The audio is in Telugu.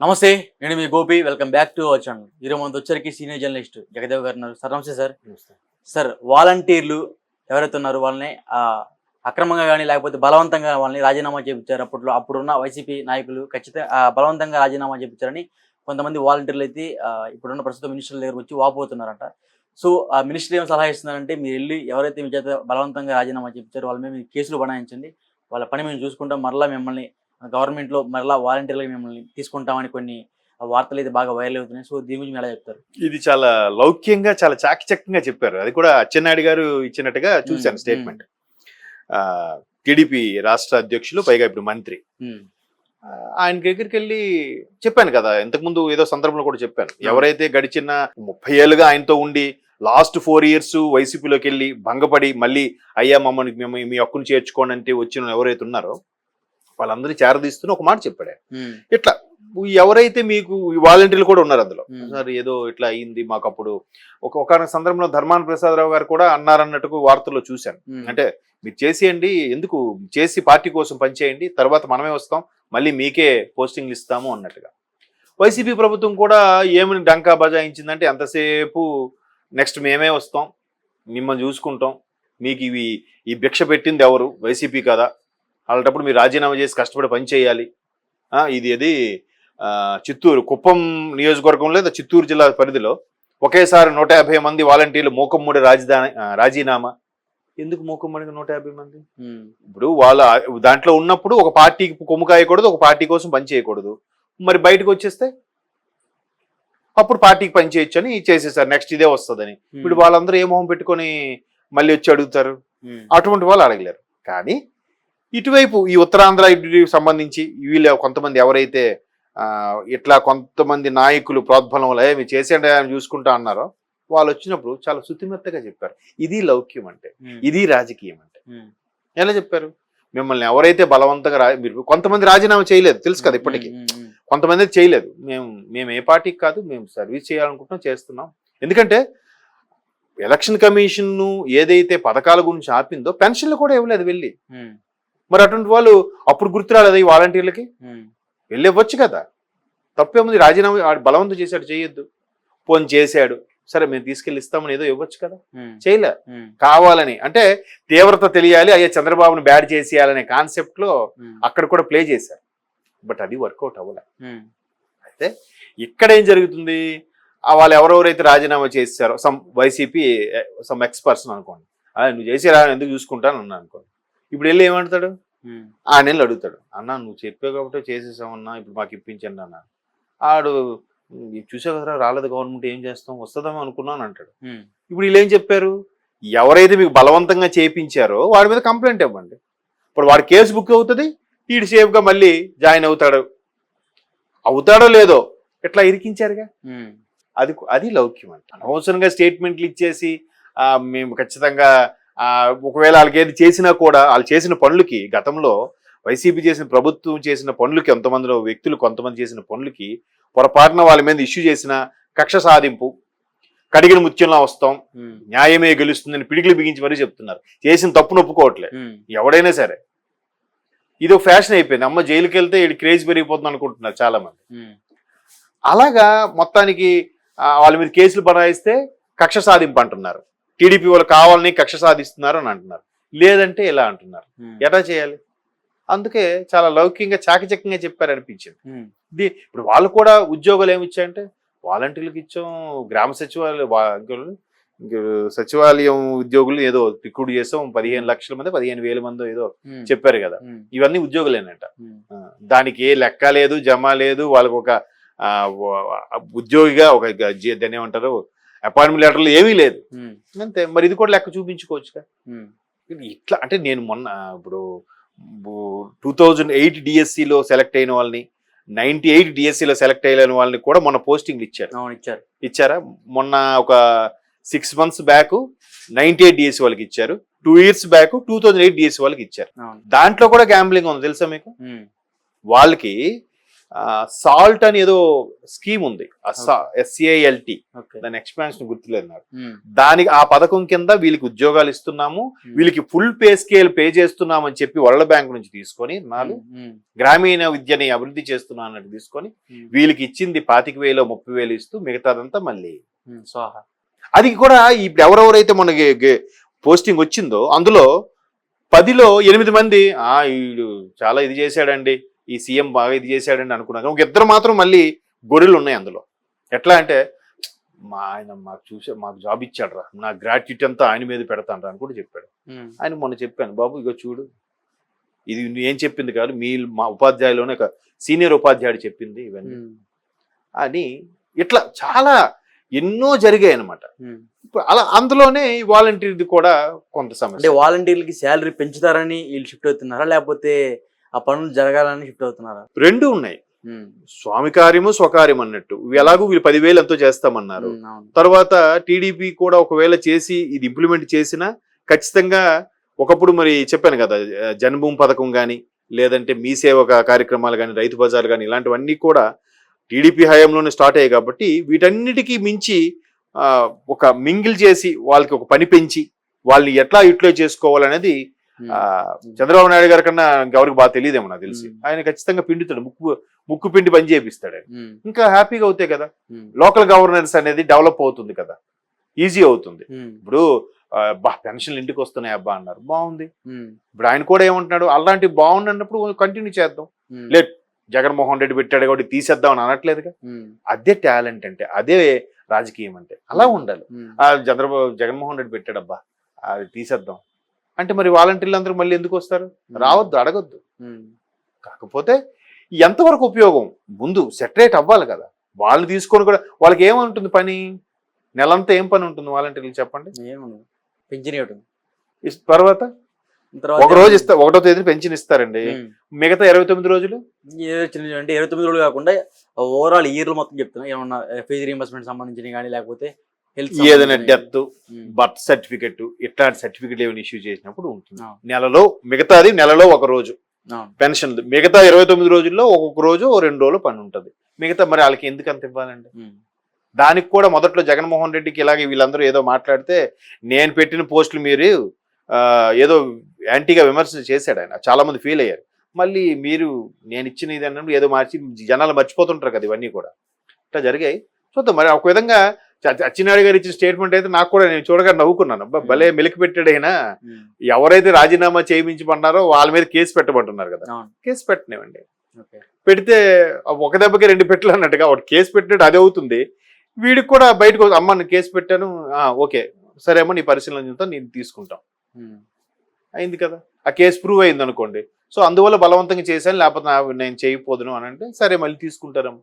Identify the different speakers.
Speaker 1: నమస్తే, నేను మీ Gopi. Welcome back to our channel. ఈరోజు మనతో వచ్చరికి సీనియర్ జర్నలిస్ట్ జగదేవ్ గారు ఉన్నారు. సార్ నమస్తే సార్. సార్, వాలంటీర్లు ఎవరైతే ఉన్నారో వాళ్ళని అక్రమంగా కానీ లేకపోతే బలవంతంగా వాళ్ళని రాజీనామా చేయించారు. అప్పుడున్న వైసీపీ నాయకులు ఖచ్చితంగా బలవంతంగా రాజీనామా చేయించారని కొంతమంది వాలంటీర్లు అయితే ఇప్పుడున్న ప్రస్తుత మినిస్టర్ల దగ్గరకు వచ్చి వాపోతున్నారంట. సో ఆ మినిస్టర్ ఏం సలహా ఇస్తున్నారంటే, మీరు వెళ్ళి ఎవరైతే మీ చేత బలవంతంగా రాజీనామా చేయించారో వాళ్ళ మీద మీరు కేసులు బనాయించండి, వాళ్ళ పని మేము చూసుకుంటాం, మరలా మిమ్మల్ని గవర్నమెంట్లో మరలా వాలంటీర్లుగా మిమ్మల్ని తీసుకుంటామని కొన్ని వార్తలు అయితే బాగా వైరల్ అవుతున్నాయి. సో దీని గురించి ఎలా చెప్తారు?
Speaker 2: ఇది చాలా లౌక్యంగా, చాలా చాకచక్యంగా చెప్పారు. అది కూడా అచ్చెన్నాయుడు గారు ఇచ్చినట్టుగా చూశాను స్టేట్మెంట్. టీడీపీ రాష్ట్ర అధ్యక్షులు, పైగా ఇప్పుడు మంత్రి. ఆయన దగ్గరికి వెళ్ళి చెప్పాను కదా, ఇంతకుముందు ఏదో సందర్భంలో కూడా చెప్పాను, ఎవరైతే గడిచిన 30 ఏళ్ళుగా ఆయనతో ఉండి లాస్ట్ 4 years వైసీపీలోకి వెళ్ళి భంగపడి మళ్ళీ అయ్యా మమ్మల్ని మేము మీ హక్కును చేర్చుకోండి అంటే వచ్చిన ఎవరైతే ఉన్నారో వాళ్ళందరూ చేరదీస్తూ ఒక మాట చెప్పాడు. ఇట్లా ఎవరైతే మీకు వాలంటీర్లు కూడా ఉన్నారు అందులో, సార్ ఏదో ఇట్లా అయింది మాకు, అప్పుడు ఒక సందర్భంలో ధర్మాన ప్రసాదరావు గారు కూడా అన్నారన్నట్టుకు వార్తల్లో చూశాను. అంటే మీరు చేసేయండి, ఎందుకు చేసి పార్టీ కోసం పనిచేయండి, తర్వాత మనమే వస్తాం, మళ్ళీ మీకే పోస్టింగ్లు ఇస్తాము అన్నట్టుగా. వైసీపీ ప్రభుత్వం కూడా ఏమని డంకా బజాయించిందంటే, ఎంతసేపు నెక్స్ట్ మేమే వస్తాం, మిమ్మల్ని చూసుకుంటాం, మీకు ఈ భిక్ష పెట్టింది ఎవరు, వైసీపీ కదా, అలాంటప్పుడు మీరు రాజీనామా చేసి కష్టపడి పని చేయాలి. ఇది చిత్తూరు కుప్పం నియోజకవర్గం లేదా చిత్తూరు జిల్లా పరిధిలో ఒకేసారి 150 మంది వాలంటీర్లు మూకమ్మూడి రాజీనామా. ఎందుకు మూకమ్మూడికి 150 మంది? ఇప్పుడు వాళ్ళ దాంట్లో ఉన్నప్పుడు ఒక పార్టీకి కొమ్ము కాయకూడదు, ఒక పార్టీ కోసం పని చేయకూడదు. మరి బయటకు వచ్చేస్తే అప్పుడు పార్టీకి పని చేయొచ్చు అని చేసేసారు, నెక్స్ట్ ఇదే వస్తుందని. ఇప్పుడు వాళ్ళందరూ ఏ మొహం పెట్టుకొని మళ్ళీ వచ్చి అడుగుతారు? అటువంటి వాళ్ళు అడగలేరు. కానీ ఇటువైపు ఈ ఉత్తరాంధ్ర సంబంధించి వీళ్ళు కొంతమంది ఎవరైతే ఇట్లా కొంతమంది నాయకులు ప్రోద్బలంలో మీరు చేసేయండి అని చూసుకుంటా అన్నారో, వాళ్ళు వచ్చినప్పుడు చాలా శుతిమెత్తగా చెప్పారు, ఇది లౌక్యం అంటే, ఇది రాజకీయం అంటే. ఎలా చెప్పారు? మిమ్మల్ని ఎవరైతే బలవంతంగా మీరు కొంతమంది రాజీనామా చేయలేదు, తెలుసు కదా, ఇప్పటికీ కొంతమంది చేయలేదు. మేము ఏ పార్టీకి కాదు, మేము సర్వీస్ చేయాలనుకుంటున్నాం, చేస్తున్నాం. ఎందుకంటే ఎలక్షన్ కమిషన్ ఏదైతే పథకాల గురించి ఆపిందో పెన్షన్లు కూడా ఇవ్వలేదు వెళ్ళి. మరి అటువంటి వాళ్ళు అప్పుడు గుర్తు రాలేదు ఈ వాలంటీర్లకి? వెళ్ళి ఇవ్వచ్చు కదా, తప్పేముంది? రాజీనామా బలవంతం చేశాడు, చేయొద్దు, ఫోన్ చేశాడు, సరే మేము తీసుకెళ్ళి ఇస్తామని ఏదో ఇవ్వచ్చు కదా, చేయలే. కావాలని అంటే తీవ్రత తెలియాలి, అయ్యే చంద్రబాబును బ్యాడ్ చేసేయాలనే కాన్సెప్ట్ లో అక్కడ కూడా ప్లే చేశారు. బట్ అది వర్కౌట్ అవ్వలే. అయితే ఇక్కడ ఏం జరుగుతుంది, వాళ్ళు ఎవరెవరైతే రాజీనామా చేశారో వైసీపీ ఎక్స్ పర్సన్ అనుకోండి, నువ్వు చేసేరా, ఎందుకు చూసుకుంటాను అన్నా అనుకోండి. ఇప్పుడు వెళ్ళి ఏమంటాడు, ఆ నెలలు అడుగుతాడు, అన్నా నువ్వు చెప్పే కాబట్టి చేసేసామన్నా, ఇప్పుడు మాకు ఇప్పించండి అన్న. ఆడు చూసే కదా రాలేదు గవర్నమెంట్, ఏం చేస్తాం, వస్తుందేమో అనుకున్నాను అంటాడు. ఇప్పుడు వీళ్ళు ఏం చెప్పారు, ఎవరైతే మీకు బలవంతంగా చేయించారో వాడి మీద కంప్లైంట్ ఇవ్వండి, ఇప్పుడు వాడి కేసు బుక్ అవుతుంది, వీడు సేఫ్గా మళ్ళీ జాయిన్ అవుతాడో లేదో, ఇట్లా ఇరికించారుగా. అది లౌక్యం అంటే. అనవసరంగా స్టేట్మెంట్లు ఇచ్చేసి మేము ఖచ్చితంగా ఒకవేళ వాళ్ళకి ఏది చేసినా కూడా వాళ్ళు చేసిన పనులకి, గతంలో వైసీపీ చేసిన ప్రభుత్వం చేసిన పనులకి, కొంతమందిలో వ్యక్తులు కొంతమంది చేసిన పనులకి పొరపాటున వాళ్ళ మీద ఇష్యూ చేసిన కక్ష సాధింపు, కడిగిన ముత్యంలా వస్తాం, న్యాయమే గెలుస్తుందని పిడికిలు బిగించి మరీ చెప్తున్నారు. చేసిన తప్పును ఒప్పుకోవట్లే ఎవడైనా సరే. ఇది ఒక ఫ్యాషన్ అయిపోయింది. అమ్మ జైలుకి వెళ్తే ఇది క్రేజ్ పెరిగిపోతుంది అనుకుంటున్నారు చాలా మంది. అలాగా మొత్తానికి వాళ్ళ మీద కేసులు బనాయిస్తే కక్ష సాధింపు అంటున్నారు. టీడీపీ వాళ్ళు కావాలని కక్ష సాధిస్తున్నారు అని అంటున్నారు. లేదంటే ఎలా అంటున్నారు? ఎట్లా చేయాలి? అందుకే చాలా లౌకికంగా చాకచక్యంగా చెప్పారనిపించింది. ఇప్పుడు వాళ్ళు కూడా ఉద్యోగాలు ఏమి ఇచ్చాయంటే, వాలంటీర్లకు ఇచ్చాం, గ్రామ సచివాలయం ఉద్యోగులు ఏదో రిక్రూట్ చేసాం, 15 లక్షల మంది 15,000 మంది ఏదో చెప్పారు కదా, ఇవన్నీ ఉద్యోగులేనట. దానికి ఏ లెక్క లేదు, జమ లేదు, వాళ్ళకు ఒక ఉద్యోగిగా ఒక దాన్ని ఏమంటారు, అపాయింట్మెంట్ లెటర్లు ఏమీ లేదు అంతే. మరి ఇది కూడా లెక్క చూపించుకోవచ్చుగా. ఇట్లా అంటే నేను మొన్న ఇప్పుడు 2008 డిఎస్సిలో సెలెక్ట్ అయిన వాళ్ళని, 98 డిఎస్సిలో సెలెక్ట్ అయిన వాళ్ళని కూడా మొన్న పోస్టింగ్లు ఇచ్చారా? మొన్న ఒక 6 months బ్యాక్ 98 డిఎస్సి వాళ్ళకి ఇచ్చారు, 2 years బ్యాక్ 2008 డిఎస్సి వాళ్ళకి ఇచ్చారు. దాంట్లో కూడా గ్యాంబ్లింగ్ ఉంది తెలుసా మీకు? వాళ్ళకి సాల్ట్ అని ఏదో స్కీమ్ ఉంది, SALT,
Speaker 1: ఓకే.
Speaker 2: దాని ఎక్స్పాన్షన్ గుర్తులేదు నాకు. దానికి ఆ పథకం కింద వీళ్ళకి ఉద్యోగాలు ఇస్తున్నాము, వీళ్ళకి ఫుల్ పే స్కేల్ పే చేస్తున్నాము అని చెప్పి వరల్డ్ బ్యాంక్ నుంచి తీసుకొని గ్రామీణ విద్యని అభివృద్ధి చేస్తున్నాను అన్నట్టు తీసుకొని వీళ్ళకి ఇచ్చింది 25,000 30,000 ఇస్తూ మిగతాదంతా మళ్ళీ
Speaker 1: స్వాహా.
Speaker 2: అది కూడా ఇప్పుడు ఎవరెవరైతే మనకి పోస్టింగ్ వచ్చిందో అందులో 10లో 8 మంది వీడు చాలా ఇది చేశాడండి, ఈ సీఎం బాగా ఇది చేశాడని అనుకున్నాను. ఒక ఇద్దరు మాత్రం మళ్ళీ గొర్రెలు ఉన్నాయి అందులో. ఎట్లా అంటే ఆయన మాకు జాబ్ ఇచ్చాడు రా, నా గ్రాట్యుటీ అంతా ఆయన మీద పెడతాను రా అని కూడా చెప్పాడు. ఆయన మొన్న చెప్పాను, బాబు ఇగో చూడు, ఇది ఏం చెప్పింది కాదు, మా ఉపాధ్యాయులోనే ఒక సీనియర్ ఉపాధ్యాయుడు చెప్పింది ఇవన్నీ అని. ఇట్లా చాలా ఎన్నో జరిగాయి అనమాట. అలా అందులోనే వాలంటీర్ది కూడా కొంత సమస్య.
Speaker 1: అంటే వాలంటీర్లకి శాలరీ పెంచుతారని వీళ్ళు షిఫ్ట్ అవుతున్నారా, లేకపోతే ఆ పనులు జరగాలని షిఫ్ట్ అవుతున్నారా?
Speaker 2: రెండు ఉన్నాయి, స్వామి కార్యము స్వకార్యం అన్నట్టు. ఎలాగూ వీళ్ళు 10,000 ఎంతో చేస్తామన్నారు. తర్వాత టీడీపీ కూడా ఒకవేళ చేసి ఇది ఇంప్లిమెంట్ చేసినా ఖచ్చితంగా ఒకప్పుడు మరి చెప్పాను కదా, జన్మభూమి పథకం కానీ లేదంటే మీ సేవ కార్యక్రమాలు కానీ రైతు బజార్లు కానీ ఇలాంటివన్నీ కూడా టీడీపీ హయాంలోనే స్టార్ట్ అయ్యాయి. కాబట్టి వీటన్నిటికీ మించి ఒక మింగిల్ చేసి వాళ్ళకి ఒక పని పెంచి వాళ్ళని ఎట్లా యూటిలైజ్ చేసుకోవాలనేది చంద్రబాబు నాయుడు గారి కన్నా ఎవరికి బాగా తెలియదేమో నాకు తెలిసి. ఆయన ఖచ్చితంగా పిండుతాడు, ముక్కు పిండి పని చేపిస్తాడు ఆయన. ఇంకా హ్యాపీగా అవుతాయి కదా, లోకల్ గవర్నెన్స్ అనేది డెవలప్ అవుతుంది కదా, ఈజీ అవుతుంది. ఇప్పుడు పెన్షన్లు ఇంటికి వస్తున్నాయి అబ్బా అన్నారు, బాగుంది. ఇప్పుడు ఆయన కూడా ఏమంటున్నాడు, అలాంటివి బాగున్నప్పుడు కంటిన్యూ చేద్దాం, లేదు జగన్మోహన్ రెడ్డి పెట్టాడు కాబట్టి తీసేద్దాం అని అనట్లేదుగా. అదే టాలెంట్ అంటే, అదే రాజకీయం అంటే, అలా ఉండాలి. జగన్మోహన్ రెడ్డి పెట్టాడబ్బా అది తీసేద్దాం అంటే మరి వాలంటీర్లు అందరూ మళ్ళీ ఎందుకు వస్తారు? రావద్దు, అడగొద్దు. కాకపోతే ఎంతవరకు ఉపయోగం ముందు సెటరేట్ అవ్వాలి కదా. వాళ్ళు తీసుకొని కూడా వాళ్ళకి ఏముంటుంది పని, నెలంతా ఏం పని ఉంటుంది వాలంటీర్లు చెప్పండి?
Speaker 1: పెన్షన్
Speaker 2: తర్వాత ఒక రోజు ఇస్తా, 1వ తేదీని పెన్షన్ ఇస్తారండి. మిగతా 29 రోజులు
Speaker 1: అంటే 29 రోజులు కాకుండా ఓవరాల్ ఇయర్ మొత్తం చెప్తున్నా, ఏమన్నా ఫీజు రీయింబర్స్మెంట్ సంబంధించిన కానీ లేకపోతే
Speaker 2: ఏదైనా డెత్, బర్త్ సర్టిఫికెట్ ఇట్లాంటి సర్టిఫికెట్ ఏమైనా ఇష్యూ చేసినప్పుడు ఉంటుంది. నెలలో మిగతాది నెలలో ఒక రోజు పెన్షన్, మిగతా 29 రోజుల్లో ఒక్కొక్క రోజు 2 రోజులు పని ఉంటుంది. మిగతా మరి వాళ్ళకి ఎందుకు అంత ఇవ్వాలండి? దానికి కూడా మొదట్లో జగన్మోహన్ రెడ్డికి ఇలాగే వీళ్ళందరూ ఏదో మాట్లాడితే నేను పెట్టిన పోస్టులు మీరు ఏదో యాంటీగా విమర్శలు చేశాడు ఆయన, చాలా మంది ఫీల్ అయ్యారు. మళ్ళీ మీరు నేను ఇచ్చిన ఇది అన్నప్పుడు ఏదో మార్చి జనాలు మర్చిపోతుంటారు కదా, ఇవన్నీ కూడా ఇట్లా జరిగాయి. చూద్దాం మరి. ఒక విధంగా అచ్చెన్నాయుడు గారు ఇచ్చిన స్టేట్మెంట్ అయితే నాకు కూడా నేను చూడగా నవ్వుకున్నాను. భలే మెలికి పెట్టాడైనా, ఎవరైతే రాజీనామా చేయించమన్నారో వాళ్ళ మీద కేసు పెట్టమంటున్నారు కదా, కేసు పెట్టనివ్వండి. పెడితే ఒక దెబ్బకి 2 పెట్టలు అన్నట్టుగా ఒకటి కేసు పెట్టినట్టు అది అవుతుంది. వీడికి కూడా బయటకు అమ్మ నేను కేసు పెట్టాను, ఓకే సరే అమ్మ నీ పరిశీలన నేను తీసుకుంటాం, అయింది కదా, ఆ కేసు ప్రూవ్ అయింది అనుకోండి. సో అందువల్ల బలవంతంగా చేశాను, లేకపోతే నేను చేయకపోదును అని అంటే సరే మళ్ళీ తీసుకుంటారమ్మ.